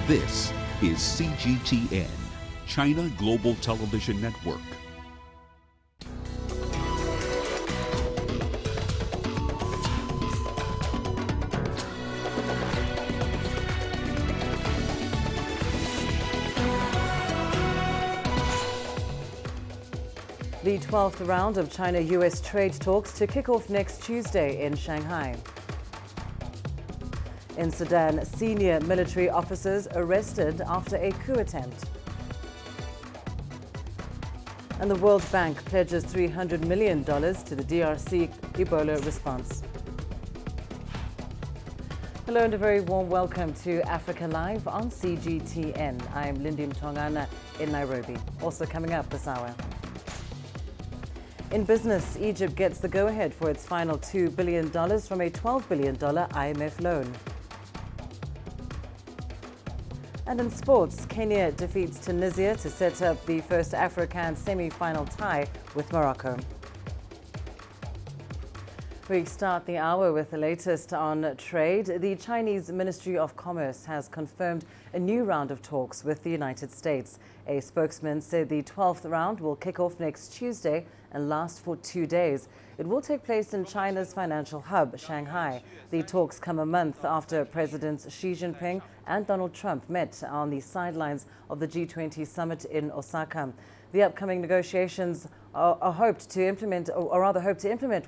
This is CGTN, China Global Television Network. The 12th round of China-US trade talks to kick off next Tuesday in Shanghai. In Sudan, senior military officers arrested after a coup attempt. And the World Bank pledges $300 million to the DRC Ebola response. Hello and a very warm welcome to Africa Live on CGTN. I'm Lindy Mtongana in Nairobi. Also coming up this hour. In business, Egypt gets the go-ahead for its final $2 billion from a $12 billion IMF loan. And in sports, Kenya defeats Tunisia to set up the first African semi-final tie with Morocco. We start the hour with the latest on trade. The Chinese Ministry of Commerce has confirmed a new round of talks with the United States. A spokesman said the 12th round will kick off next Tuesday and last for 2 days. It will take place in China's financial hub, Shanghai. The talks come a month after Presidents Xi Jinping and Donald Trump met on the sidelines of the G20 summit in Osaka. The upcoming negotiations are hoped to implement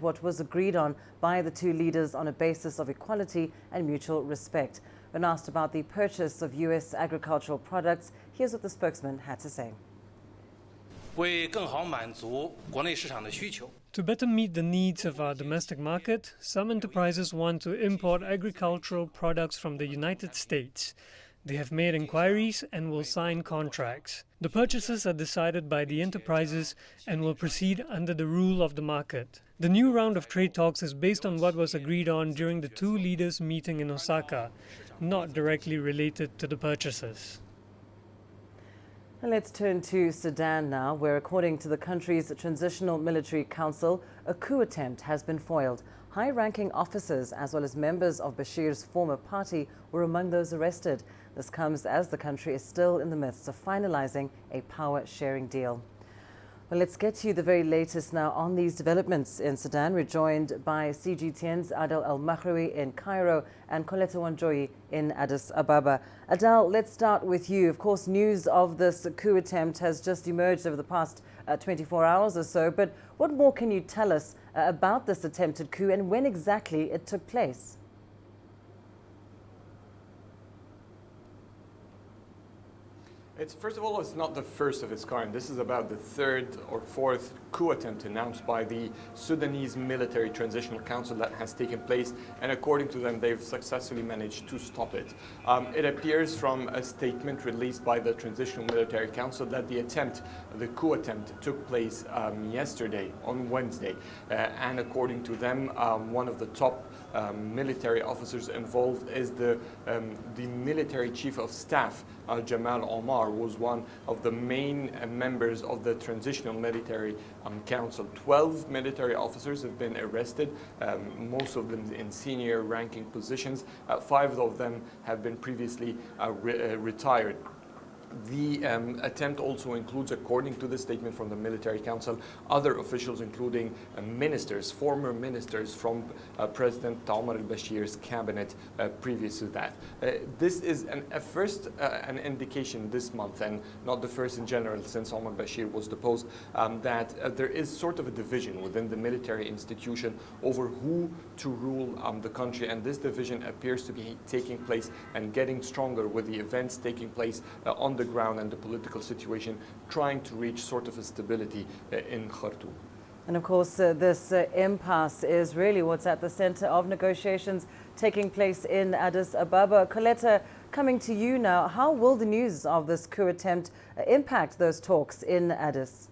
what was agreed on by the two leaders on a basis of equality and mutual respect. When asked about the purchase of U.S. agricultural products, here's what the spokesman had to say. To better meet the needs of our domestic market, some enterprises want to import agricultural products from the United States. They have made inquiries and will sign contracts. The purchases are decided by the enterprises and will proceed under the rule of the market. The new round of trade talks is based on what was agreed on during the two leaders' meeting in Osaka, not directly related to the purchases. And let's turn to Sudan now, where according to the country's Transitional Military Council, a coup attempt has been foiled. High-ranking officers as well as members of Bashir's former party were among those arrested. This comes as the country is still in the midst of finalizing a power-sharing deal. Well, let's get to you the very latest now on these developments in Sudan. We're joined by CGTN's Adel Al-Mahrawi in Cairo and Coletta Wanjoyi in Addis Ababa. Adel, let's start with you. Of course, news of this coup attempt has just emerged over the past 24 hours or so. But what more can you tell us about this attempted coup and when exactly it took place? First of all, it's not the first of its kind. This is about the third or fourth coup attempt announced by the Sudanese Military Transitional Council that has taken place, and according to them, they've successfully managed to stop it. It appears from a statement released by the Transitional Military Council that the coup attempt took place yesterday, on Wednesday, and according to them, one of the top military officers involved is the military chief of staff, Jamal Omar, was one of the main members of the Transitional Military Council. 12 military officers have been arrested, most of them in senior ranking positions. 5 of them have been previously retired. The attempt also includes, according to the statement from the Military Council, other officials, including ministers, former ministers from President Omar al-Bashir's cabinet previous to that. This is an indication this month, and not the first in general since Omar al-Bashir was deposed, that there is sort of a division within the military institution over who to rule the country, and this division appears to be taking place and getting stronger with the events taking place on the ground and the political situation, trying to reach sort of a stability in Khartoum. And of course, this impasse is really what's at the center of negotiations taking place in Addis Ababa. Coletta, coming to you now, how will the news of this coup attempt impact those talks in Addis?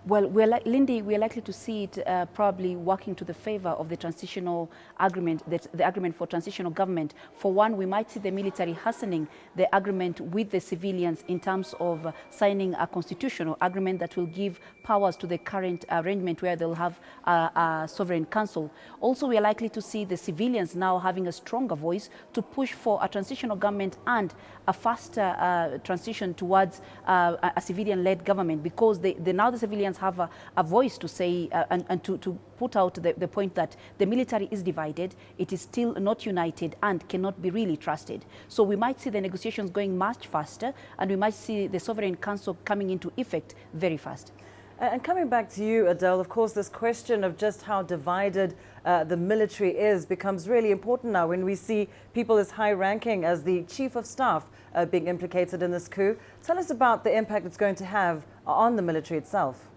Well, Lindy, we're likely to see it probably working to the favor of the transitional agreement, the agreement for transitional government. For one, we might see the military hastening the agreement with the civilians in terms of signing a constitutional agreement that will give powers to the current arrangement where they'll have a sovereign council. Also, we are likely to see the civilians now having a stronger voice to push for a transitional government and a faster transition towards a civilian-led government, because now the civilians have a voice to say and to put out the point that the military is divided, it is still not united and cannot be really trusted. So we might see the negotiations going much faster, and we might see the Sovereign Council coming into effect very fast. And coming back to you, Adele, of course, this question of just how divided the military is becomes really important now when we see people as high-ranking as the Chief of Staff being implicated in this coup. Tell us about the impact it's going to have on the military itself.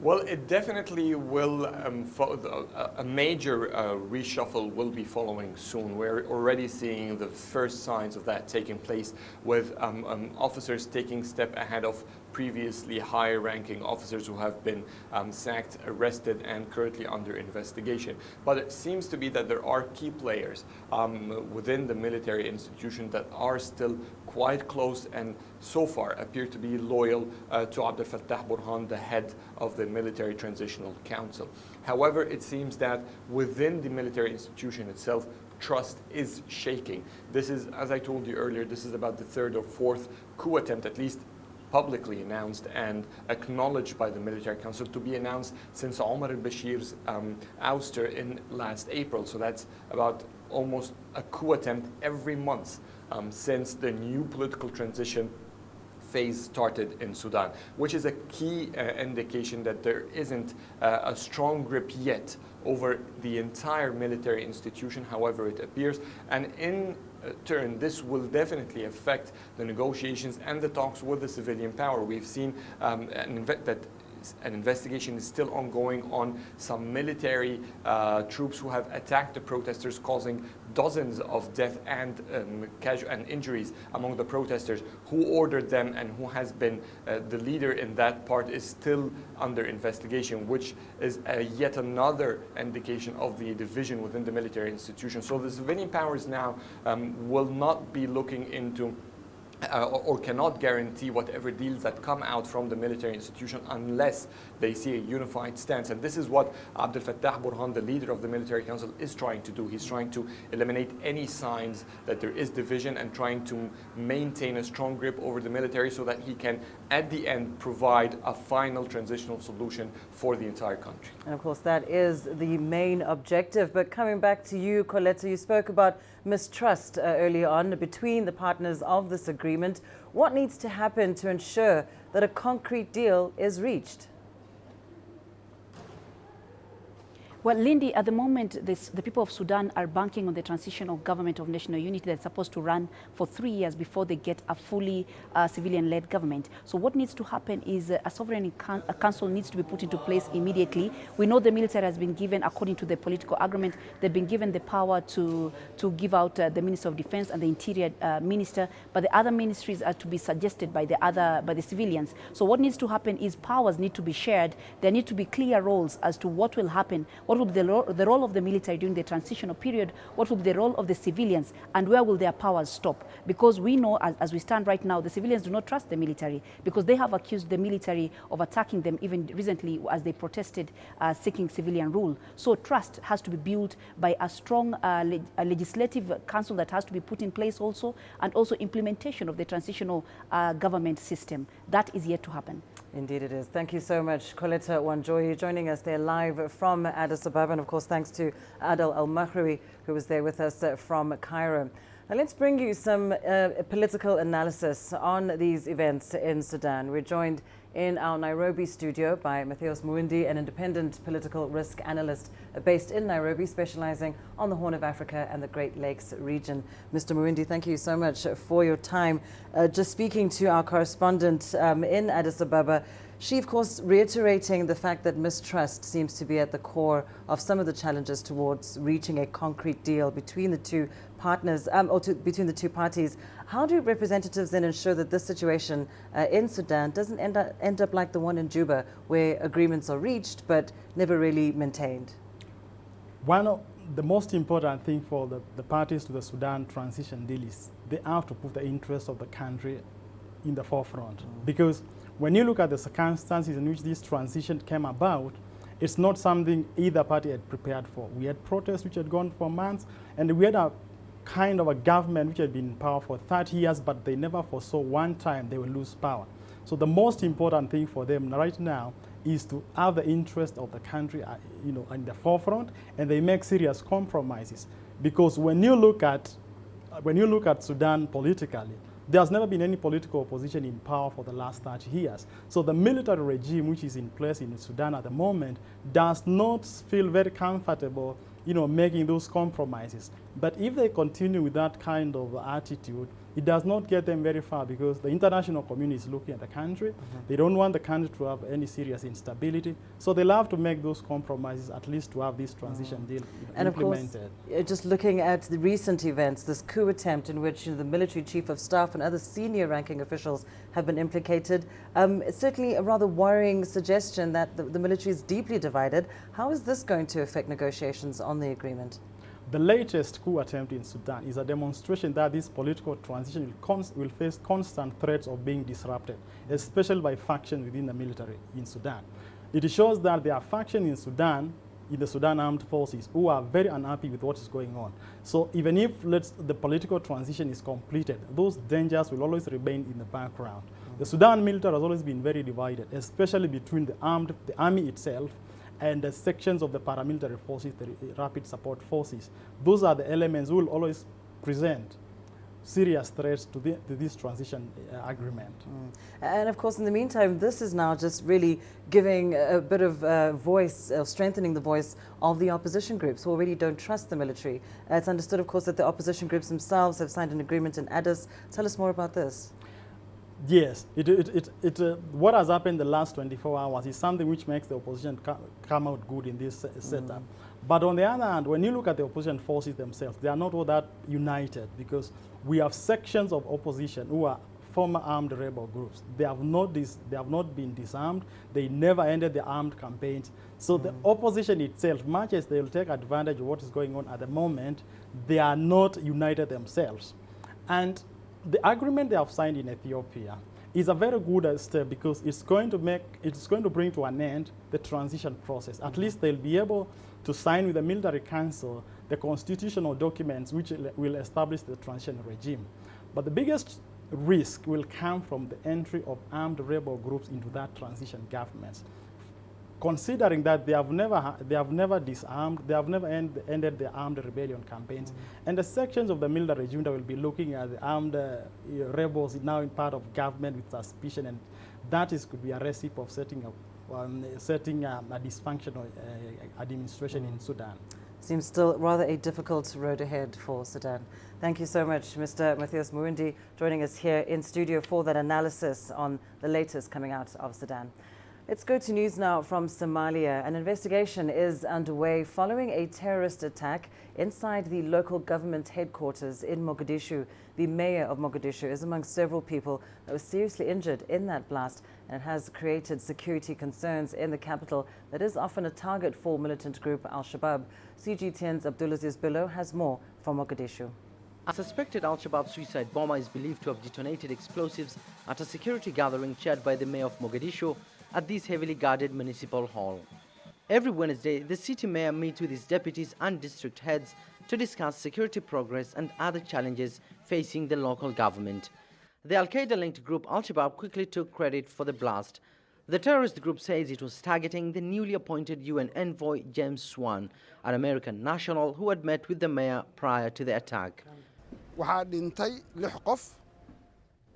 Well, it definitely will, a major reshuffle will be following soon. We're already seeing the first signs of that taking place, with officers taking step ahead of previously high-ranking officers who have been sacked, arrested, and currently under investigation. But it seems to be that there are key players within the military institution that are still quite close and so far appear to be loyal to Abdel Fattah Burhan, the head of the Military Transitional Council. However, it seems that within the military institution itself, trust is shaking. This is, as I told you earlier, this is about the third or fourth coup attempt, at least publicly announced and acknowledged by the Military Council, to be announced since Omar al-Bashir's ouster in last April. So that's about almost a coup attempt every month since the new political transition phase started in Sudan, which is a key indication that there isn't a strong grip yet over the entire military institution, however it appears. And in turn, this will definitely affect the negotiations and the talks with the civilian power. We've seen that an investigation is still ongoing on some military troops who have attacked the protesters, causing dozens of deaths and injuries among the protesters. Who ordered them and who has been the leader in that part is still under investigation, which is yet another indication of the division within the military institution. So the civilian powers now will not be looking into or cannot guarantee whatever deals that come out from the military institution unless they see a unified stance. And this is what Abdel Fattah Burhan, the leader of the Military Council, is trying to do. He's trying to eliminate any signs that there is division and trying to maintain a strong grip over the military so that he can, at the end, provide a final transitional solution for the entire country. And of course, that is the main objective. But coming back to you, Coletta, you spoke about mistrust earlier on between the partners of this agreement. What needs to happen to ensure that a concrete deal is reached? Well, Lindy, at the moment, the people of Sudan are banking on the transitional government of national unity that's supposed to run for 3 years before they get a fully civilian-led government. So what needs to happen is a sovereign council needs to be put into place immediately. We know the military has been given, according to the political agreement, they've been given the power to give out the Minister of Defense and the Interior Minister, but the other ministries are to be suggested by the civilians. So what needs to happen is powers need to be shared. There need to be clear roles as to what will happen. What will be the role of the military during the transitional period? What will be the role of the civilians? And where will their powers stop? Because we know, as we stand right now, the civilians do not trust the military because they have accused the military of attacking them even recently as they protested seeking civilian rule. So trust has to be built by a strong legislative council that has to be put in place also, and also implementation of the transitional government system. That is yet to happen. Indeed it is. Thank you so much, Coletta Wanjohi, joining us there live from Addis Ababa. And of course, thanks to Adel Al-Mahrawi, who was there with us from Cairo. Now let's bring you some political analysis on these events in Sudan. We're joined in our Nairobi studio by Matthias Muindi, an independent political risk analyst based in Nairobi, specializing on the Horn of Africa and the Great Lakes region. Mr. Muindi, thank you so much for your time. Just speaking to our correspondent in Addis Ababa, She, of course, reiterating the fact that mistrust seems to be at the core of some of the challenges towards reaching a concrete deal between the two partners, between the two parties. How do representatives then ensure that this situation in Sudan doesn't end up like the one in Juba, where agreements are reached but never really maintained? One of the most important thing for the parties to the Sudan transition deal is they have to put the interests of the country in the forefront. Because when you look at the circumstances in which this transition came about, it's not something either party had prepared for. We had protests which had gone for months, and we had a kind of a government which had been in power for 30 years, but they never foresaw one time they will lose power. So the most important thing for them right now is to have the interest of the country in the forefront, and they make serious compromises. Because when you look at Sudan politically, there's never been any political opposition in power for the last 30 years. So the military regime which is in place in Sudan at the moment does not feel very comfortable, making those compromises. But if they continue with that kind of attitude, it does not get them very far, because the international community is looking at the country. They don't want the country to have any serious instability. So they'll have to make those compromises at least to have this transition deal and implemented. Of course, just looking at the recent events, this coup attempt in which the military chief of staff and other senior ranking officials have been implicated, it's certainly a rather worrying suggestion that the military is deeply divided. How is this going to affect negotiations on the agreement? The latest coup attempt in Sudan is a demonstration that this political transition will face constant threats of being disrupted, especially by factions within the military in Sudan. It shows that there are factions in Sudan, in the Sudan armed forces, who are very unhappy with what is going on. So even if the political transition is completed, those dangers will always remain in the background. The Sudan military has always been very divided, especially between the army itself and the sections of the paramilitary forces, the rapid support forces. Those are the elements who will always present serious threats to this transition agreement. And of course, in the meantime, this is now just really giving a bit of voice, strengthening the voice of the opposition groups who already don't trust the military. It's understood, of course, that the opposition groups themselves have signed an agreement in Addis. Tell us more about this. Yes, what has happened the last 24 hours is something which makes the opposition come out good in this setup. But on the other hand, when you look at the opposition forces themselves, they are not all that united, because we have sections of opposition who are former armed rebel groups. They have not been disarmed. They never ended the armed campaigns. So the opposition itself, much as they will take advantage of what is going on at the moment, they are not united themselves. And the agreement they have signed in Ethiopia is a very good step, because it's going to bring to an end the transition process. At least they'll be able to sign with the military council the constitutional documents which will establish the transition regime. But the biggest risk will come from the entry of armed rebel groups into that transition government. Considering that they have never disarmed, they have never ended the armed rebellion campaigns. And the sections of the military regime that will be looking at the armed rebels now in part of government with suspicion, and that could be a recipe of setting a dysfunctional administration in Sudan. Seems still rather a difficult road ahead for Sudan. Thank you so much, Mr. Matthias Murundi, joining us here in studio for that analysis on the latest coming out of Sudan. Let's go to news now from Somalia. An investigation is underway following a terrorist attack inside the local government headquarters in Mogadishu. The mayor of Mogadishu is among several people that were seriously injured in that blast, and has created security concerns in the capital that is often a target for militant group al-Shabaab. CGTN's Abdulaziz Billo has more from Mogadishu. A suspected al-Shabaab suicide bomber is believed to have detonated explosives at a security gathering chaired by the mayor of Mogadishu at this heavily guarded municipal hall. Every Wednesday, the city mayor meets with his deputies and district heads to discuss security progress and other challenges facing the local government. The Al-Qaeda-linked group Al-Shabaab quickly took credit for the blast. The terrorist group says it was targeting the newly appointed UN envoy James Swan, an American national who had met with the mayor prior to the attack.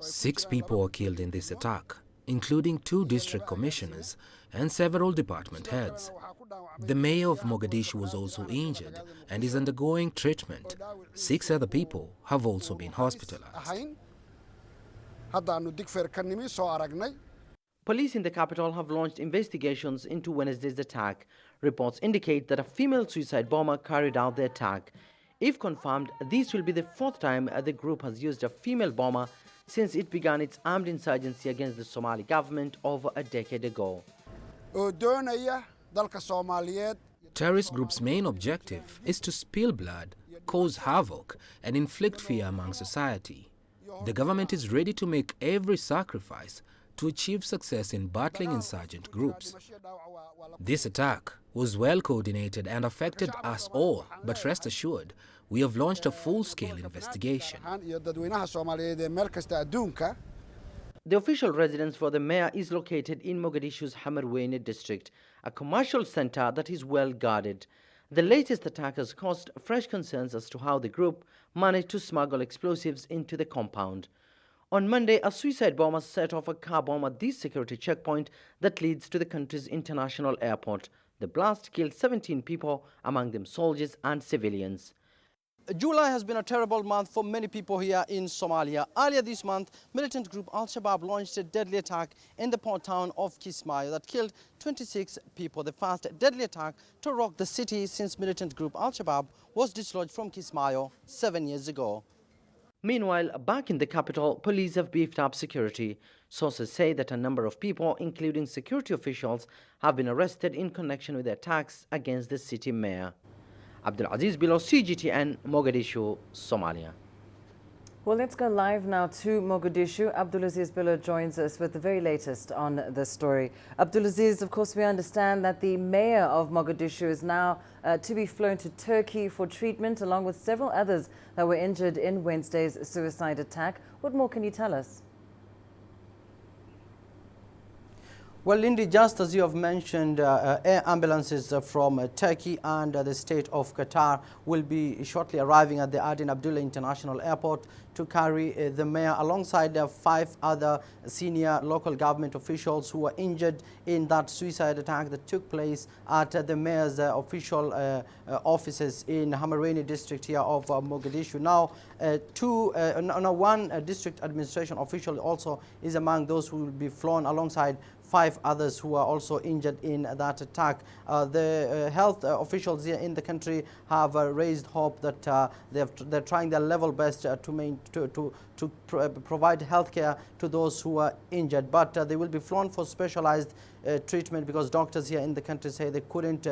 6 people were killed in this attack, including 2 district commissioners and several department heads. The mayor of Mogadishu was also injured and is undergoing treatment. 6 other people have also been hospitalized. Police in the capital have launched investigations into Wednesday's attack. Reports indicate that a female suicide bomber carried out the attack. If confirmed, this will be the fourth time the group has used a female bomber since it began its armed insurgency against the Somali government over a decade ago. Terrorist group's main objective is to spill blood, cause havoc, and inflict fear among society. The government is ready to make every sacrifice to achieve success in battling insurgent groups. This attack was well coordinated and affected us all, but rest assured, we have launched a full-scale investigation. The official residence for the mayor is located in Mogadishu's Hamarweyne district, a commercial center that is well guarded. The latest attack has caused fresh concerns as to how the group managed to smuggle explosives into the compound. On Monday, a suicide bomber set off a car bomb at this security checkpoint that leads to the country's international airport. The blast killed 17 people, among them soldiers and civilians. July has been a terrible month for many people here in Somalia. Earlier this month, militant group al-Shabaab launched a deadly attack in the port town of Kismayo that killed 26 people. The first deadly attack to rock the city since militant group al-Shabaab was dislodged from Kismayo 7 years ago. Meanwhile, back in the capital, police have beefed up security. Sources say that a number of people, including security officials, have been arrested in connection with the attacks against the city mayor. Abdulaziz Bilo, CGTN, Mogadishu, Somalia. Well, let's go live now to Mogadishu. Abdulaziz Bilo joins us with the very latest on the story. Abdulaziz, of course, we understand that the mayor of Mogadishu is now to be flown to Turkey for treatment, along with several others that were injured in Wednesday's suicide attack. What more can you tell us? Well, Lindy, just as you have mentioned, air ambulances from Turkey and the state of Qatar will be shortly arriving at the Adin Abdullah International Airport to carry the mayor alongside 5 other senior local government officials who were injured in that suicide attack that took place at the mayor's official offices in Hamarweyne district here of Mogadishu. Now, one district administration official also is among those who will be flown alongside 5 others who are also injured in that attack. The health officials here in the country have raised hope that they're trying their level best to provide health care to those who are injured, but they will be flown for specialized treatment because doctors here in the country say they couldn't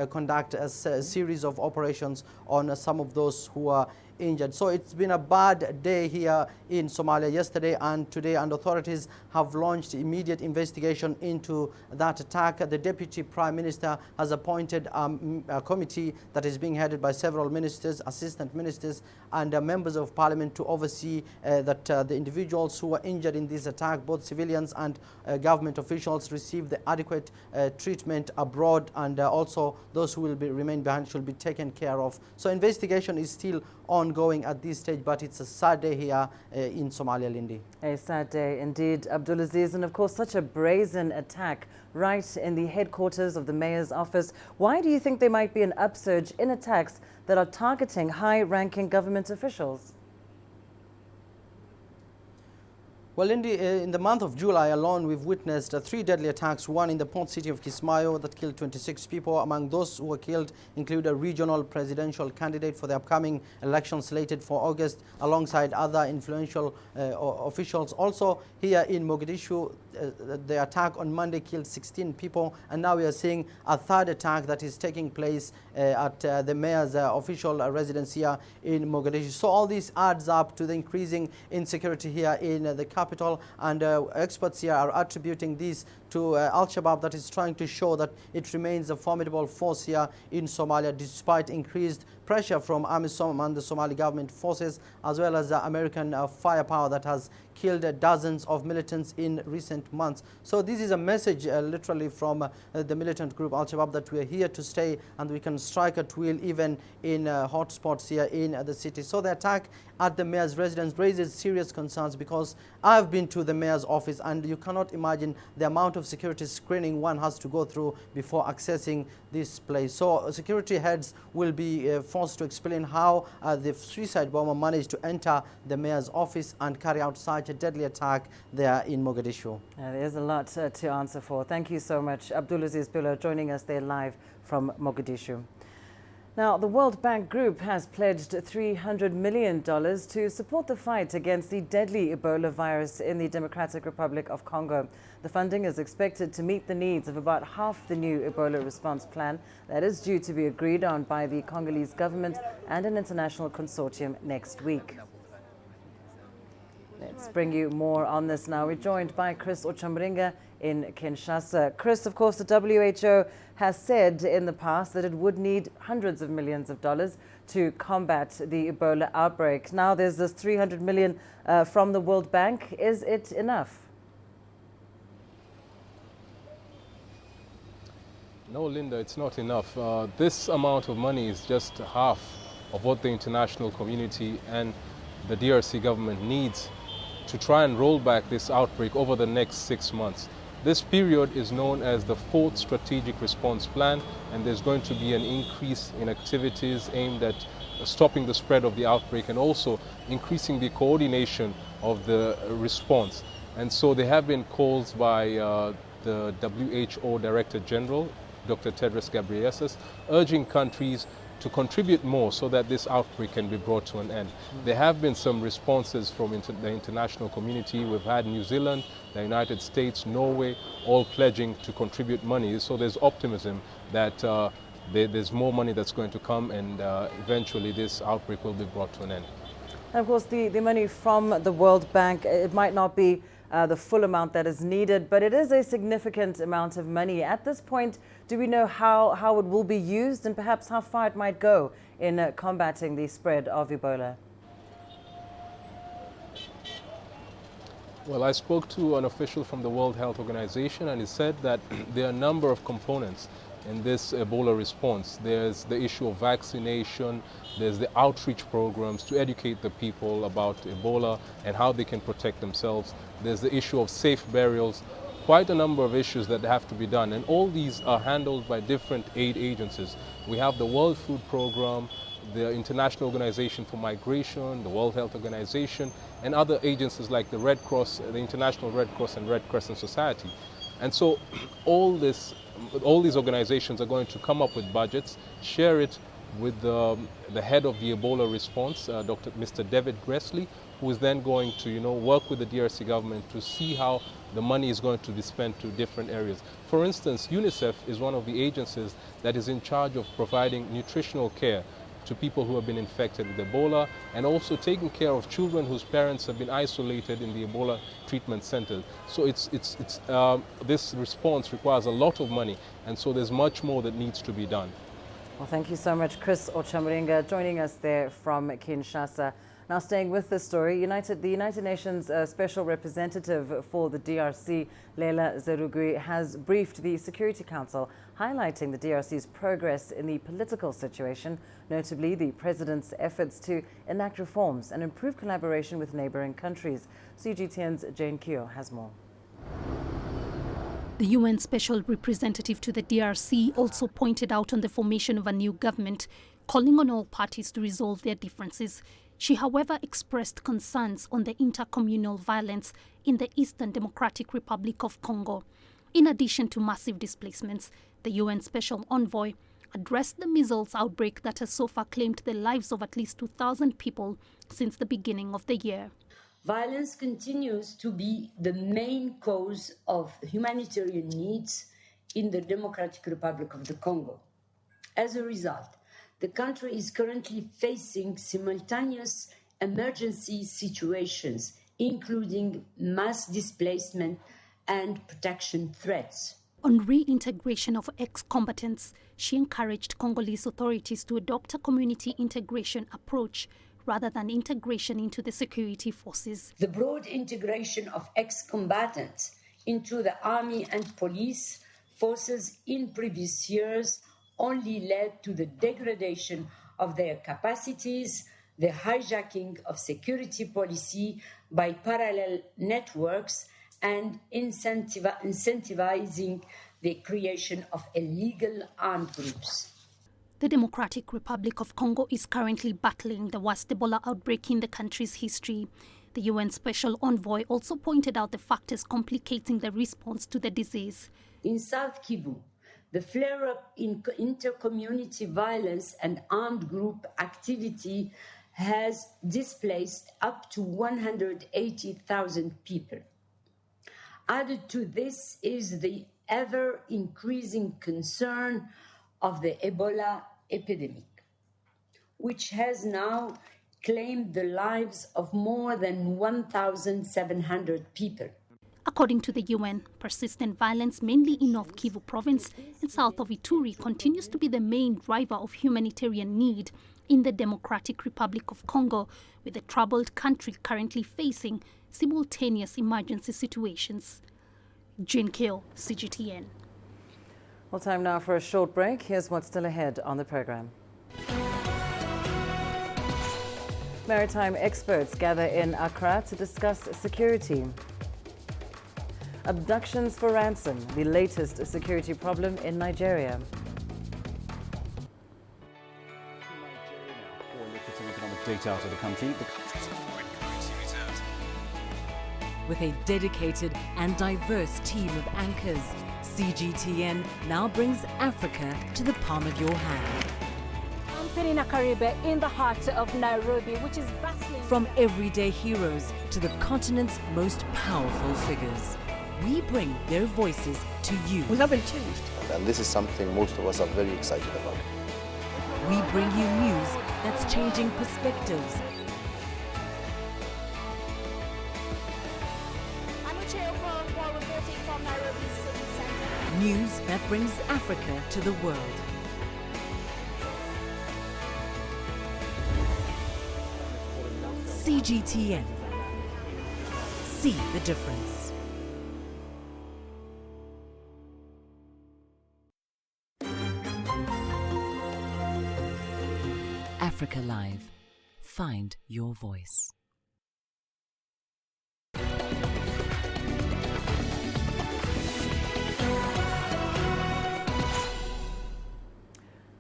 conduct a series of operations on some of those who are injured. So it's been a bad day here in Somalia yesterday and today, and authorities have launched immediate investigation into that attack. The Deputy Prime Minister has appointed a committee that is being headed by several ministers, assistant ministers, and members of parliament to oversee that the individuals who were injured in this attack, both civilians and government officials, receive the adequate treatment abroad, and also those who will remain behind should be taken care of. So investigation is still ongoing at this stage, but it's a sad day here in Somalia, Lindy. A sad day indeed, Abdulaziz, and of course such a brazen attack right in the headquarters of the mayor's office. Why do you think there might be an upsurge in attacks that are targeting high-ranking government officials? Well, Lindy, in the month of July alone, we've witnessed 3 deadly attacks, one in the port city of Kismayo that killed 26 people. Among those who were killed include a regional presidential candidate for the upcoming election slated for August, alongside other influential officials. Also, here in Mogadishu, the attack on Monday killed 16 people, and now we are seeing a 3rd attack that is taking place at the mayor's official residence here in Mogadishu. So all this adds up to the increasing insecurity here in the capital, and experts here are attributing this to al-Shabaab that is trying to show that it remains a formidable force here in Somalia despite increased pressure from AMISOM and the Somali government forces, as well as American firepower that has killed dozens of militants in recent months. So this is a message literally from the militant group al-Shabaab that we are here to stay and we can strike at will even in hotspots here in the city. So the attack at the mayor's residence raises serious concerns because I've been to the mayor's office and you cannot imagine the amount of of security screening one has to go through before accessing this place. So security heads will be forced to explain how the suicide bomber managed to enter the mayor's office and carry out such a deadly attack there in Mogadishu. There's a lot to answer for. Thank you so much, Abdulaziz Bilo, joining us there live from Mogadishu. Now, the World Bank Group has pledged $300 million to support the fight against the deadly Ebola virus in the Democratic Republic of Congo. The funding is expected to meet the needs of about half the new Ebola response plan that is due to be agreed on by the Congolese government and an international consortium next week. Let's bring you more on this now. We're joined by Chris Ochamringa in Kinshasa. Chris, of course, the WHO has said in the past that it would need hundreds of millions of dollars to combat the Ebola outbreak. Now there's this $300 million from the World Bank. Is it enough? No, Linda, it's not enough. This amount of money is just half of what the international community and the DRC government needs to try and roll back this outbreak over the next 6 months. This period is known as the 4th Strategic Response Plan, and there's going to be an increase in activities aimed at stopping the spread of the outbreak and also increasing the coordination of the response. And so there have been calls by the WHO Director General, Dr. Tedros Ghebreyesus, urging countries to contribute more so that this outbreak can be brought to an end. There have been some responses from the international community. We've had New Zealand, the United States, Norway, all pledging to contribute money. So there's optimism that there's more money that's going to come, and eventually this outbreak will be brought to an end. And of course, the money from the World Bank, it might not be the full amount that is needed, but it is a significant amount of money. At this point, do we know how it will be used and perhaps how far it might go in combating the spread of Ebola? Well, I spoke to an official from the World Health Organization, and he said that there are a number of components in this Ebola response. There's the issue of vaccination, there's the outreach programs to educate the people about Ebola and how they can protect themselves. There's the issue of safe burials, quite a number of issues that have to be done. And all these are handled by different aid agencies. We have the World Food Program, the International Organization for Migration, the World Health Organization, and other agencies like the Red Cross, the International Red Cross and Red Crescent Society. And so all these organizations are going to come up with budgets, share it with the head of the Ebola response, Mr. David Gressley, who is then going to work with the DRC government to see how the money is going to be spent to different areas. For instance, UNICEF is one of the agencies that is in charge of providing nutritional care to people who have been infected with Ebola, and also taking care of children whose parents have been isolated in the Ebola treatment centers. So this response requires a lot of money, and so there's much more that needs to be done. Well, thank you so much, Chris Ochamringa, joining us there from Kinshasa. Now, staying with this story, the United Nations Special Representative for the DRC, Leila Zerugui, has briefed the Security Council, highlighting the DRC's progress in the political situation, notably the president's efforts to enact reforms and improve collaboration with neighboring countries. CGTN's Jane Kyo has more. The UN Special Representative to the DRC also pointed out on the formation of a new government, calling on all parties to resolve their differences. She, however, expressed concerns on the intercommunal violence in the Eastern Democratic Republic of Congo. In addition to massive displacements, the UN Special Envoy addressed the measles outbreak that has so far claimed the lives of at least 2,000 people since the beginning of the year. Violence continues to be the main cause of humanitarian needs in the Democratic Republic of the Congo. As a result, the country is currently facing simultaneous emergency situations, including mass displacement and protection threats. On reintegration of ex-combatants, she encouraged Congolese authorities to adopt a community integration approach rather than integration into the security forces. The broad integration of ex-combatants into the army and police forces in previous years only led to the degradation of their capacities, the hijacking of security policy by parallel networks, and incentivizing the creation of illegal armed groups. The Democratic Republic of Congo is currently battling the worst Ebola outbreak in the country's history. The UN Special Envoy also pointed out the factors complicating the response to the disease. In South Kivu, the flare-up in inter-community violence and armed group activity has displaced up to 180,000 people. Added to this is the ever-increasing concern of the Ebola epidemic, which has now claimed the lives of more than 1,700 people. According to the UN, persistent violence, mainly in North Kivu province and south of Ituri, continues to be the main driver of humanitarian need in the Democratic Republic of Congo, with the troubled country currently facing simultaneous emergency situations. Jane Kill, CGTN. Well, time now for a short break. Here's what's still ahead on the program. Maritime experts gather in Accra to discuss security. Abductions for ransom, the latest security problem in Nigeria. For lucrative economic data out of the country, the country's foreign currency reserves. With a dedicated and diverse team of anchors, CGTN now brings Africa to the palm of your hand. I'm Penina Karibe in the heart of Nairobi, which is bustling. From everyday heroes to the continent's most powerful figures, we bring their voices to you. We haven't changed. And this is something most of us are very excited about. We bring you news that's changing perspectives. Reporting from Nairobi City Center. News that brings Africa to the world. CGTN. See the difference. AfricaLive. Find your voice.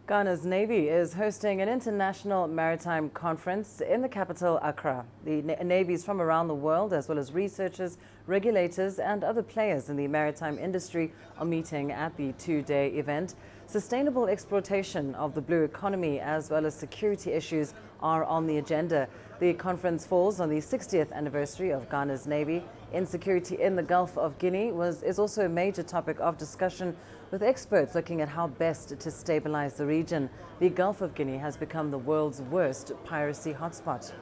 Ghana's Navy is hosting an international maritime conference in the capital, Accra. The navies from around the world, as well as researchers, regulators, and other players in the maritime industry are meeting at the two-day event. Sustainable exploitation of the blue economy, as well as security issues, are on the agenda. The conference falls on the 60th anniversary of Ghana's Navy. Insecurity in the Gulf of Guinea is also a major topic of discussion, with experts looking at how best to stabilize the region. The Gulf of Guinea has become the world's worst piracy hotspot.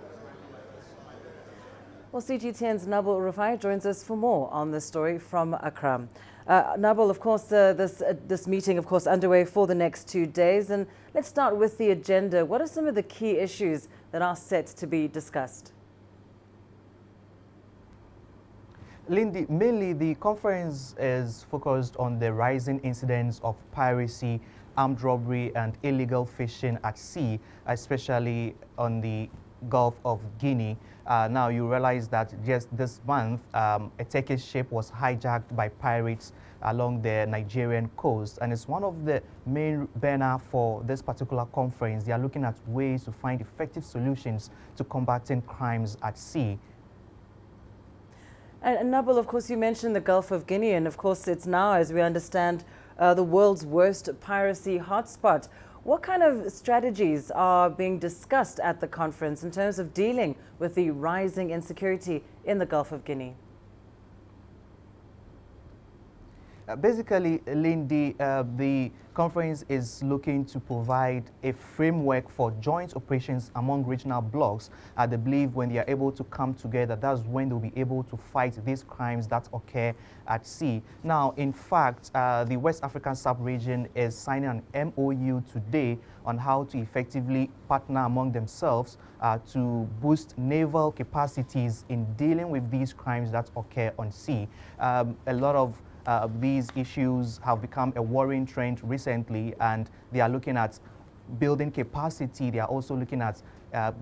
Well, CGTN's Nabil Rufai joins us for more on this story from Accra. Nabil, of course, this meeting, of course, underway for the next 2 days. And let's start with the agenda. What are some of the key issues that are set to be discussed? Lindy, mainly the conference is focused on the rising incidents of piracy, armed robbery, and illegal fishing at sea, especially on the Gulf of Guinea. Now you realize that just this month, a Turkish ship was hijacked by pirates along the Nigerian coast, and it's one of the main banners for this particular conference. They are looking at ways to find effective solutions to combating crimes at sea. And Nabil, of course, you mentioned the Gulf of Guinea, and of course it's now, as we understand, the world's worst piracy hotspot. What kind of strategies are being discussed at the conference in terms of dealing with the rising insecurity in the Gulf of Guinea? Basically, Lindy, the conference is looking to provide a framework for joint operations among regional blocs. They believe when they are able to come together, that's when they'll be able to fight these crimes that occur at sea. Now, in fact, the West African sub-region is signing an MOU today on how to effectively partner among themselves to boost naval capacities in dealing with these crimes that occur on sea. A lot of these issues have become a worrying trend recently, and they are looking at building capacity. They are also looking at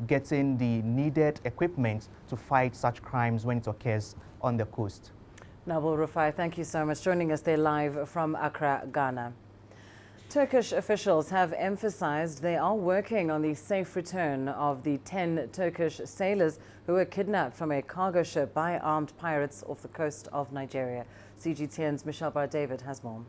getting the needed equipment to fight such crimes when it occurs on the coast. Nabil Rufai, thank you so much. Joining us there live from Accra, Ghana. Turkish officials have emphasized they are working on the safe return of the 10 Turkish sailors who were kidnapped from a cargo ship by armed pirates off the coast of Nigeria. CGTN's Michelle Bar-David has more.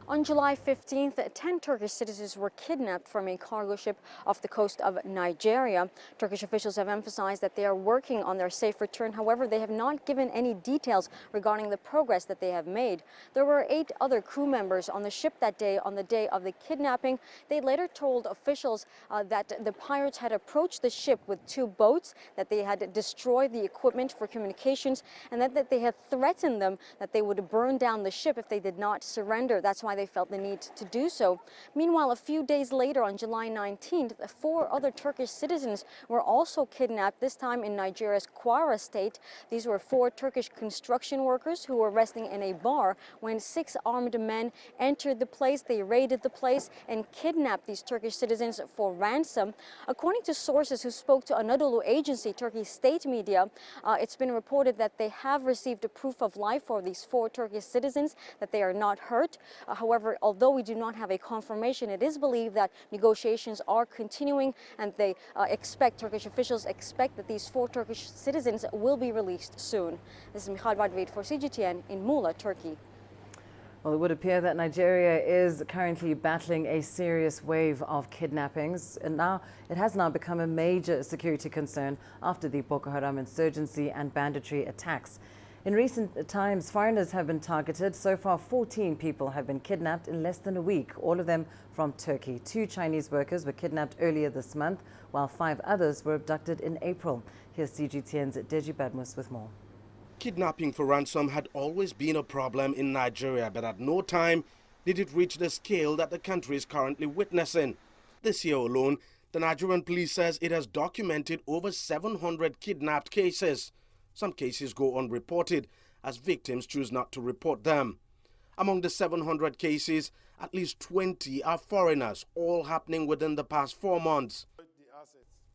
On July 15th, 10 Turkish citizens were kidnapped from a cargo ship off the coast of Nigeria. Turkish officials have emphasized that they are working on their safe return. However, they have not given any details regarding the progress that they have made. There were 8 other crew members on the ship that day, on the day of the kidnapping. They later told officials that the pirates had approached the ship with 2 boats, that they had destroyed the equipment for communications, and that they had threatened them that they would burn down the ship if they did not surrender. That's why they felt the need to do so. Meanwhile, a few days later, on July 19th, 4 other Turkish citizens were also kidnapped, this time in Nigeria's Kwara state. These were 4 Turkish construction workers who were resting in a bar when 6 armed men entered the place. They raided the place and kidnapped these Turkish citizens for ransom. According to sources who spoke to Anadolu agency, Turkey's state media, it's been reported that they have received a proof of life for these 4 Turkish citizens, that they are not hurt. However, although we do not have a confirmation, it is believed that negotiations are continuing, and they Turkish officials expect that these 4 Turkish citizens will be released soon. This is Michal Badvid for CGTN in Muğla, Turkey. Well, it would appear that Nigeria is currently battling a serious wave of kidnappings, and it has now become a major security concern after the Boko Haram insurgency and banditry attacks. In recent times, foreigners have been targeted. So far, 14 people have been kidnapped in less than a week, all of them from Turkey. 2 Chinese workers were kidnapped earlier this month, while 5 others were abducted in April. Here's CGTN's Deji Badmus with more. Kidnapping for ransom had always been a problem in Nigeria, but at no time did it reach the scale that the country is currently witnessing. This year alone, the Nigerian police says it has documented over 700 kidnapped cases. Some cases go unreported as victims choose not to report them. Among the 700 cases, at least 20 are foreigners, all happening within the past 4 months.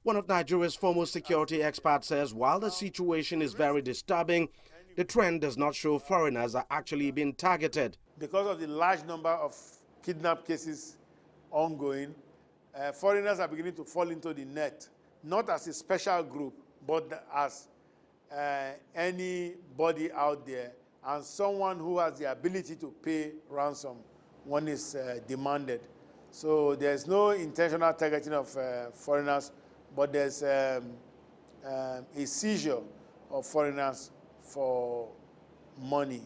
One of Nigeria's foremost security experts says while the situation is very disturbing, the trend does not show foreigners are actually being targeted. Because of the large number of kidnap cases ongoing, foreigners are beginning to fall into the net, not as a special group, but as anybody out there, and someone who has the ability to pay ransom when it's demanded. So there's no intentional targeting of foreigners, but there's a seizure of foreigners for money.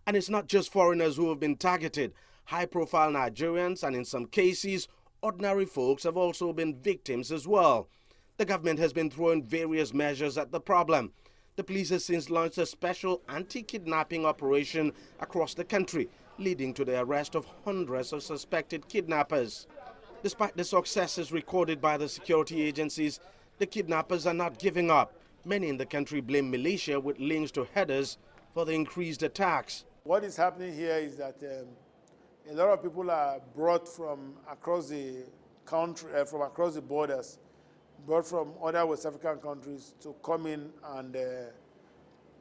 And it's not just foreigners who have been targeted. High-profile Nigerians and in some cases, ordinary folks have also been victims as well. The government has been throwing various measures at the problem. The police has since launched a special anti-kidnapping operation across the country, leading to the arrest of hundreds of suspected kidnappers. Despite the successes recorded by the security agencies, the kidnappers are not giving up. Many in the country blame militia with links to headers for the increased attacks. What is happening here is that a lot of people are brought from across the country, from across the borders, brought from other West African countries to come in and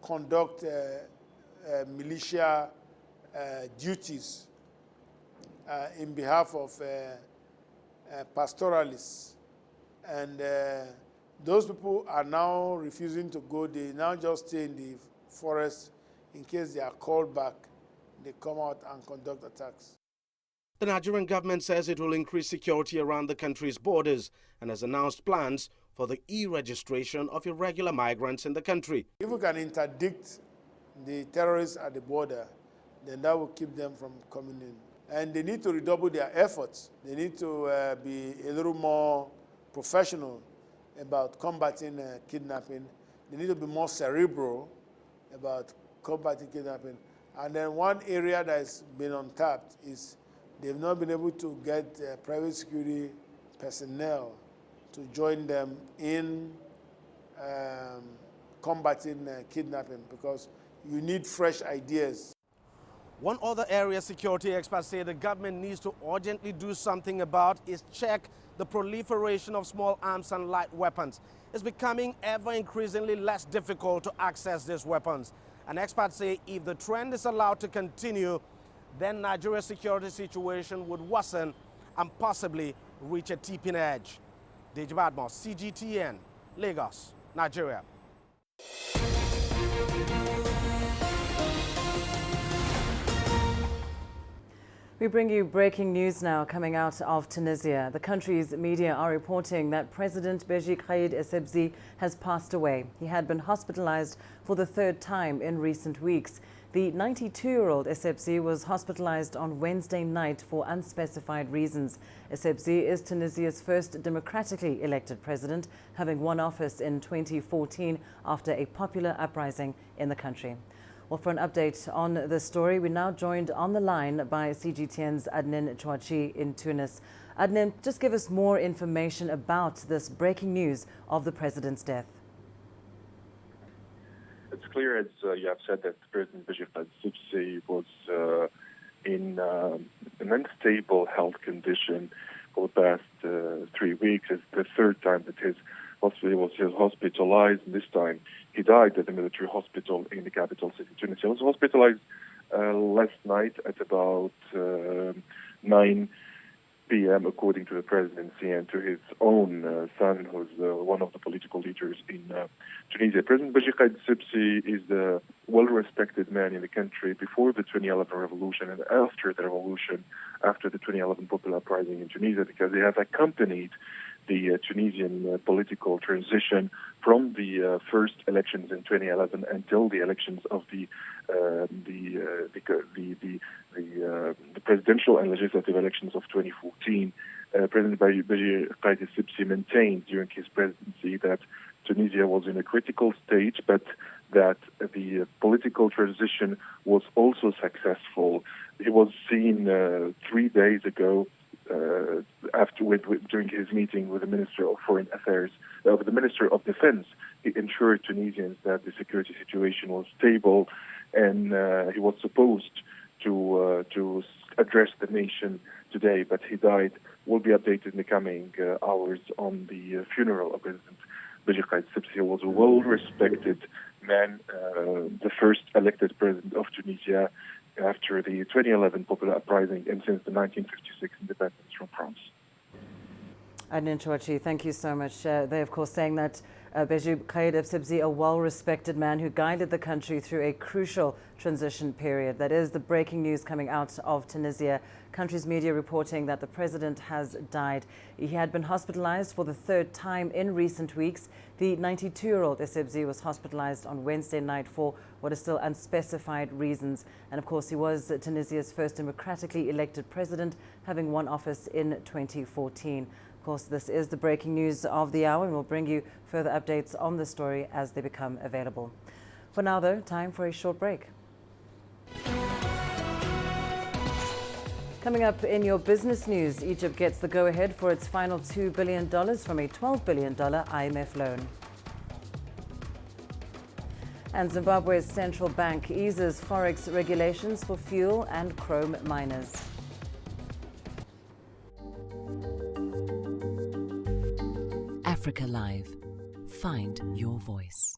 conduct militia duties in behalf of pastoralists. And those people are now refusing to go. They now just stay in the forest in case they are called back. They come out and conduct attacks. The Nigerian government says it will increase security around the country's borders and has announced plans for the e-registration of irregular migrants in the country. If we can interdict the terrorists at the border, then that will keep them from coming in. And they need to redouble their efforts. They need to be a little more professional about combating kidnapping. They need to be more cerebral about combating kidnapping. And then one area that has been untapped is they've not been able to get private security personnel to join them in combating kidnapping, because you need fresh ideas. One other area security experts say the government needs to urgently do something about is check the proliferation of small arms and light weapons. It's becoming ever increasingly less difficult to access these weapons. And experts say if the trend is allowed to continue, then Nigeria's security situation would worsen and possibly reach a tipping edge. Deji Badmo, CGTN, Lagos, Nigeria. We bring you breaking news now coming out of Tunisia. The country's media are reporting that President Beji Caid Essebsi has passed away. He had been hospitalized for the third time in recent weeks. The 92-year-old Essebsi was hospitalized on Wednesday night for unspecified reasons. Essebsi is Tunisia's first democratically elected president, having won office in 2014 after a popular uprising in the country. Well, for an update on this story, we're now joined on the line by CGTN's Adnan Chouachi in Tunis. Adnan, just give us more information about this breaking news of the president's death. It's clear, as you have said, that President Beji Caid Essebsi was in an unstable health condition for the past 3 weeks. It's the third time that he was hospitalized. This time he died at the military hospital in the capital city, Tunisia. He was hospitalized last night at about 9 p.m., according to the presidency and to his own son, who's one of the political leaders in Tunisia. President Beji Caid Essebsi is a well-respected man in the country before the 2011 revolution and after the revolution, after the 2011 popular uprising in Tunisia, because he has accompanied the Tunisian political transition from the first elections in 2011 until the elections of the presidential and legislative elections of 2014. President Beji Caid Essebsi maintained during his presidency that Tunisia was in a critical stage, but that the political transition was also successful. He was seen 3 days ago during his meeting with the Minister of Foreign Affairs, with the Minister of Defense. He ensured Tunisians that the security situation was stable, and he was supposed to address the nation today, but he died. We'll be updated in the coming hours on the funeral of President Beji Caid Essebsi. He was a well-respected man, the first elected president of Tunisia after the 2011 popular uprising and since the 1956 independence from France. Adnan Chouachi, thank you so much. They, of course, saying that Beji Caid Essebsi, a well-respected man who guided the country through a crucial transition period. That is the breaking news coming out of Tunisia. Country's media reporting that the president has died. He had been hospitalized for the third time in recent weeks. The 92-year-old Essebsi was hospitalized on Wednesday night for what is still unspecified reasons. And of course, he was Tunisia's first democratically elected president, having won office in 2014. Of course, this is the breaking news of the hour, and we'll bring you further updates on the story as they become available. For now, though, time for a short break. Coming up in your business news, Egypt gets the go-ahead for its final $2 billion from a $12 billion IMF loan. And Zimbabwe's central bank eases forex regulations for fuel and chrome miners. AfricaLive. Find your voice.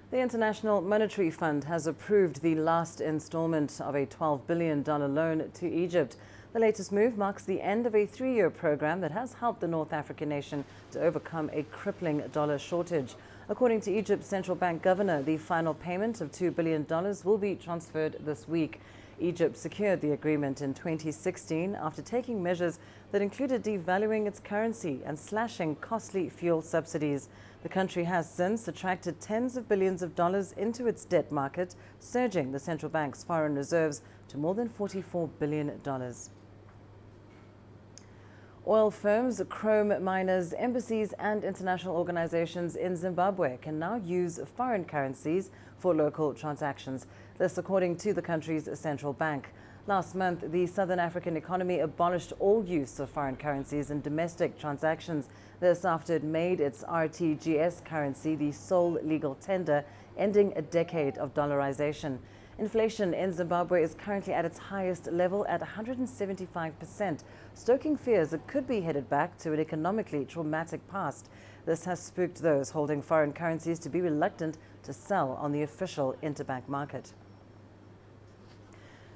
The International Monetary Fund has approved the last installment of a $12 billion loan to Egypt. The latest move marks the end of a 3-year program that has helped the North African nation to overcome a crippling dollar shortage. According to Egypt's central bank governor, the final payment of $2 billion will be transferred this week. Egypt secured the agreement in 2016 after taking measures that included devaluing its currency and slashing costly fuel subsidies. The country has since attracted tens of billions of dollars into its debt market, surging the central bank's foreign reserves to more than $44 billion. Oil firms, chrome miners, embassies and international organizations in Zimbabwe can now use foreign currencies for local transactions. This according to the country's central bank. Last month, the Southern African economy abolished all use of foreign currencies in domestic transactions. This after it made its RTGS currency the sole legal tender, ending a decade of dollarization. Inflation in Zimbabwe is currently at its highest level at 175%, stoking fears it could be headed back to an economically traumatic past. This has spooked those holding foreign currencies to be reluctant to sell on the official interbank market.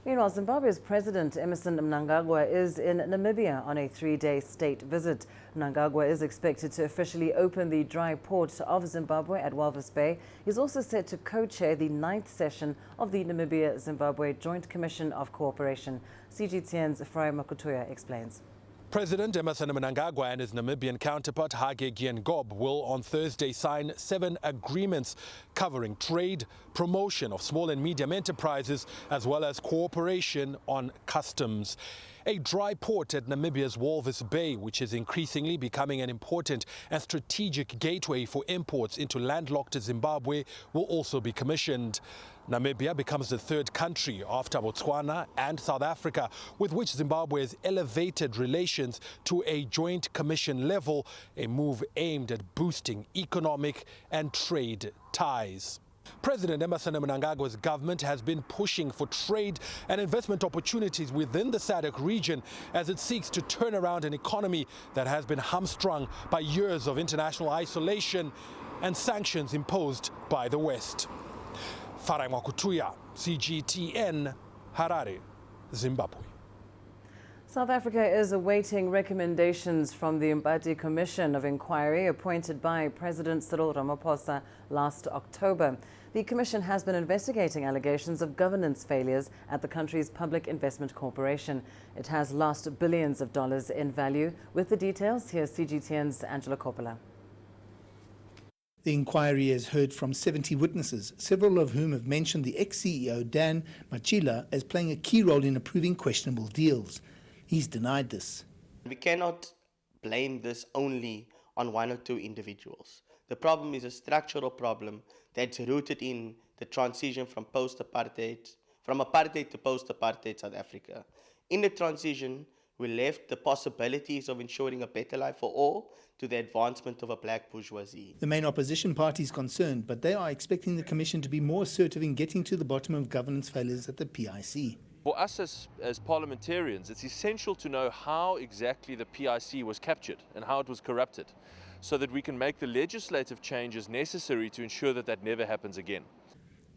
Meanwhile, Zimbabwe's President Emmerson Mnangagwa is in Namibia on a 3-day state visit. Mnangagwa is expected to officially open the dry port of Zimbabwe at Walvis Bay. He's also set to co-chair the 9th session of the Namibia-Zimbabwe Joint Commission of Cooperation. CGTN's Efraim Makutuya explains. President Emmerson Mnangagwa and his Namibian counterpart Hage Geingob will on Thursday sign 7 agreements covering trade, promotion of small and medium enterprises, as well as cooperation on customs. A dry port at Namibia's Walvis Bay, which is increasingly becoming an important and strategic gateway for imports into landlocked Zimbabwe, will also be commissioned. Namibia becomes the 3rd country after Botswana and South Africa with which Zimbabwe has elevated relations to a joint commission level, a move aimed at boosting economic and trade ties. President Emmerson Mnangagwa's government has been pushing for trade and investment opportunities within the SADC region as it seeks to turn around an economy that has been hamstrung by years of international isolation and sanctions imposed by the West. Efraim Makutuya, CGTN, Harare, Zimbabwe. South Africa is awaiting recommendations from the Mbadi Commission of Inquiry appointed by President Cyril Ramaphosa last October. The commission has been investigating allegations of governance failures at the country's Public Investment Corporation. It has lost billions of dollars in value. With the details, here's CGTN's Angela Coppola. The inquiry has heard from 70 witnesses, several of whom have mentioned the ex-CEO Dan Machila as playing a key role in approving questionable deals. He's denied this. We cannot blame this only on 1 or 2 individuals. The problem is a structural problem that's rooted in the transition from apartheid to post-apartheid South Africa. In the transition, we left the possibilities of ensuring a better life for all to the advancement of a black bourgeoisie. The main opposition party is concerned, but they are expecting the Commission to be more assertive in getting to the bottom of governance failures at the PIC. For us as parliamentarians, it's essential to know how exactly the PIC was captured and how it was corrupted, so that we can make the legislative changes necessary to ensure that that never happens again.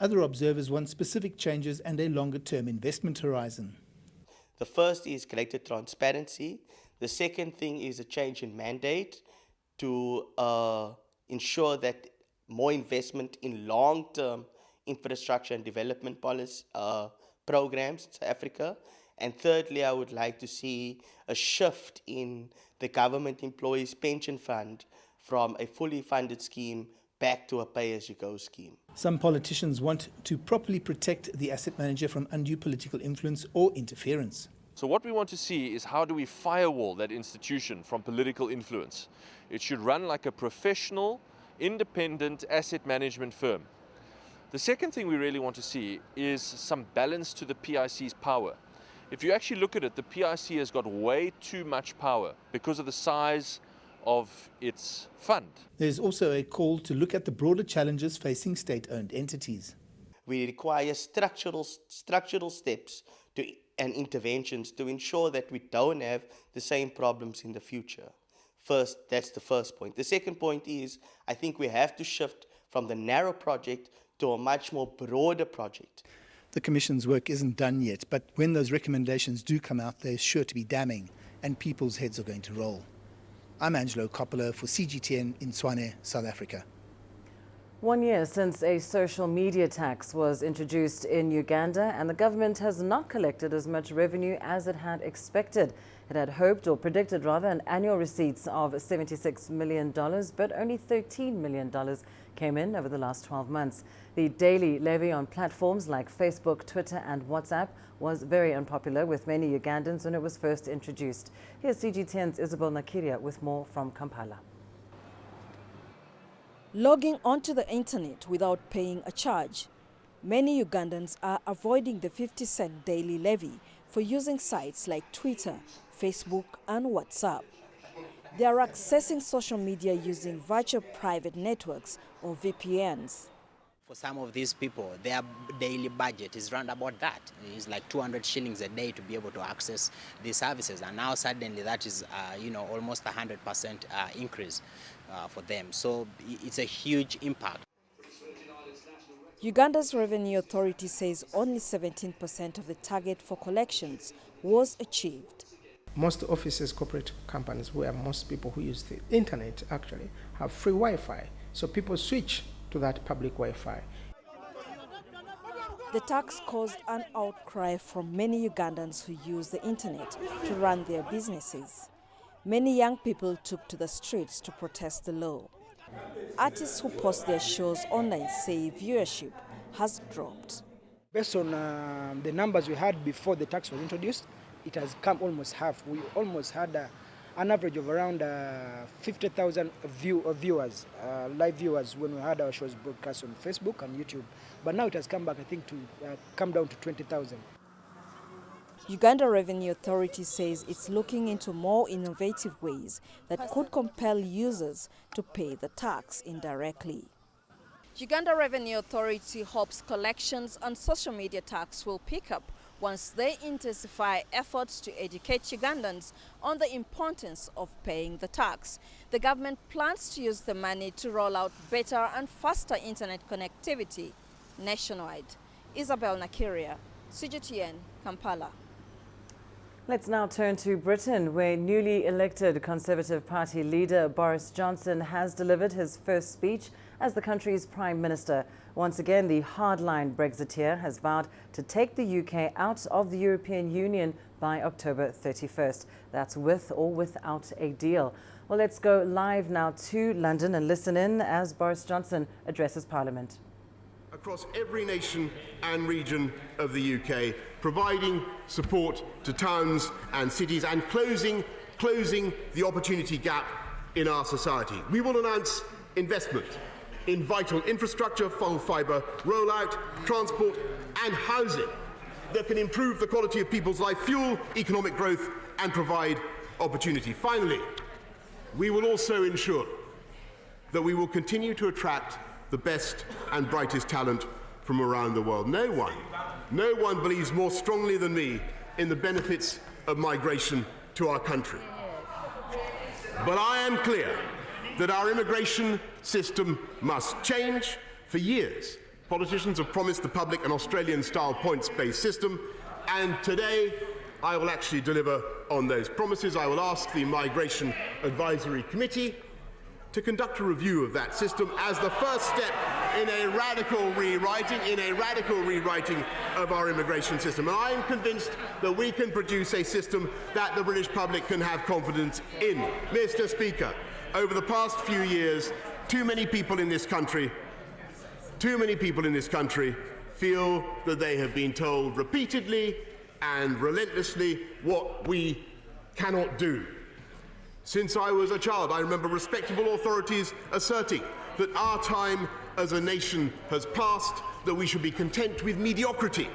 Other observers want specific changes and a longer-term investment horizon. The first is greater transparency. The second thing is a change in mandate to ensure that more investment in long-term infrastructure and development policy programs in South Africa. And thirdly, I would like to see a shift in the government employees pension fund from a fully funded scheme back to a pay-as-you-go scheme. Some politicians want to properly protect the asset manager from undue political influence or interference. So what we want to see is how do we firewall that institution from political influence. It should run like a professional, independent asset management firm. The second thing we really want to see is some balance to the PIC's power. If you actually look at it, the PIC has got way too much power because of the size of its fund. There's also a call to look at the broader challenges facing state-owned entities. We require structural steps and interventions to ensure that we don't have the same problems in the future. First, that's the first point. The second point is, I think we have to shift from the narrow project to a much more broader project. The Commission's work isn't done yet, but when those recommendations do come out, they're sure to be damning, and people's heads are going to roll. I'm Angelo Coppola for CGTN in Tshwane, South Africa. 1 year since a social media tax was introduced in Uganda, and the government has not collected as much revenue as it had expected. It had hoped, or predicted rather, an annual receipts of $76 million, but only $13 million came in over the last 12 months. The daily levy on platforms like Facebook, Twitter and WhatsApp was very unpopular with many Ugandans when it was first introduced. Here's CGTN's Isabel Nakiria with more from Kampala. Logging onto the internet without paying a charge. Many Ugandans are avoiding the 50-cent daily levy for using sites like Twitter, Facebook and WhatsApp. They are accessing social media using virtual private networks or VPNs. For some of these people, their daily budget is round about that. It's like 200 shillings a day to be able to access these services. And now suddenly that is, almost 100% increase for them. So it's a huge impact. Uganda's Revenue Authority says only 17% of the target for collections was achieved. Most offices, corporate companies, where most people who use the internet actually have free Wi-Fi. So people switch to that public Wi-Fi. The tax caused an outcry from many Ugandans who use the internet to run their businesses. Many young people took to the streets to protest the law. Artists who post their shows online say viewership has dropped. Based on the numbers we had before the tax was introduced, it has come almost half. We almost had an average of around 50,000 viewers, live viewers, when we had our shows broadcast on Facebook and YouTube. But now it has come back, I think, to come down to 20,000. Uganda Revenue Authority says it's looking into more innovative ways that could compel users to pay the tax indirectly. Uganda Revenue Authority hopes collections on social media tax will pick up once they intensify efforts to educate Ugandans on the importance of paying the tax. The government plans to use the money to roll out better and faster internet connectivity nationwide. Isabel Nakiria, CGTN, Kampala. Let's now turn to Britain, where newly elected Conservative Party leader Boris Johnson has delivered his first speech as the country's Prime Minister. Once again, the hardline Brexiteer has vowed to take the UK out of the European Union by October 31st. That's with or without a deal. Well, let's go live now to London and listen in as Boris Johnson addresses Parliament. Across every nation and region of the UK, providing support to towns and cities and closing the opportunity gap in our society. We will announce investment in vital infrastructure, full fibre rollout, transport and housing that can improve the quality of people's life, fuel economic growth and provide opportunity. Finally, we will also ensure that we will continue to attract the best and brightest talent from around the world. No one believes more strongly than me in the benefits of migration to our country. But I am clear that our immigration system must change. For years, politicians have promised the public an Australian-style points-based system, and today I will actually deliver on those promises. I will ask the Migration Advisory Committee to conduct a review of that system as the first step in a radical rewriting of our immigration system. And I am convinced that we can produce a system that the British public can have confidence in. Mr. Speaker, over the past few years, too many people in this country feel that they have been told repeatedly and relentlessly what we cannot do. Since I was a child, I remember respectable authorities asserting that our time as a nation has passed, that we should be content with mediocrity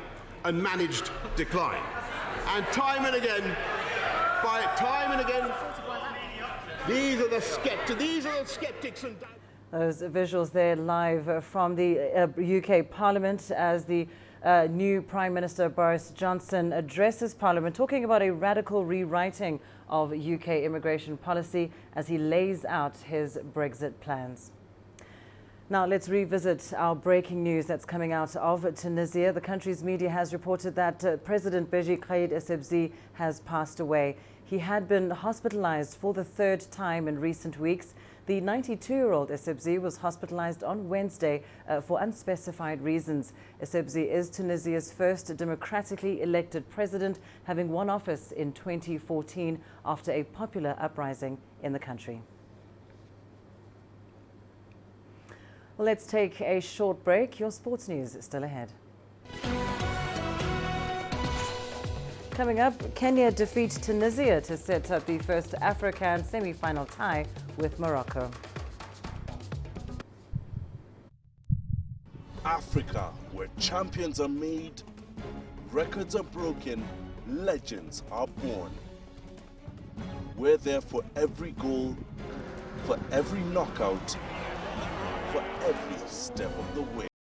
and managed decline. And time and again, these are the skeptics and doubters. Those visuals there live from the UK Parliament as the new Prime Minister Boris Johnson addresses Parliament, talking about a radical rewriting of UK immigration policy as he lays out his Brexit plans. Now let's revisit our breaking news that's coming out of Tunisia. The country's media has reported that President Beji Caid Essebsi has passed away. He had been hospitalized for the third time in recent weeks. The 92-year-old Essebsi was hospitalized on Wednesday for unspecified reasons. Essebsi is Tunisia's first democratically elected president, having won office in 2014 after a popular uprising in the country. Well, let's take a short break. Your sports news is still ahead. Coming up, Kenya defeats Tunisia to set up the first African semi-final tie with Morocco. Africa, where champions are made, records are broken, legends are born. We're there for every goal, for every knockout, for every step of the way.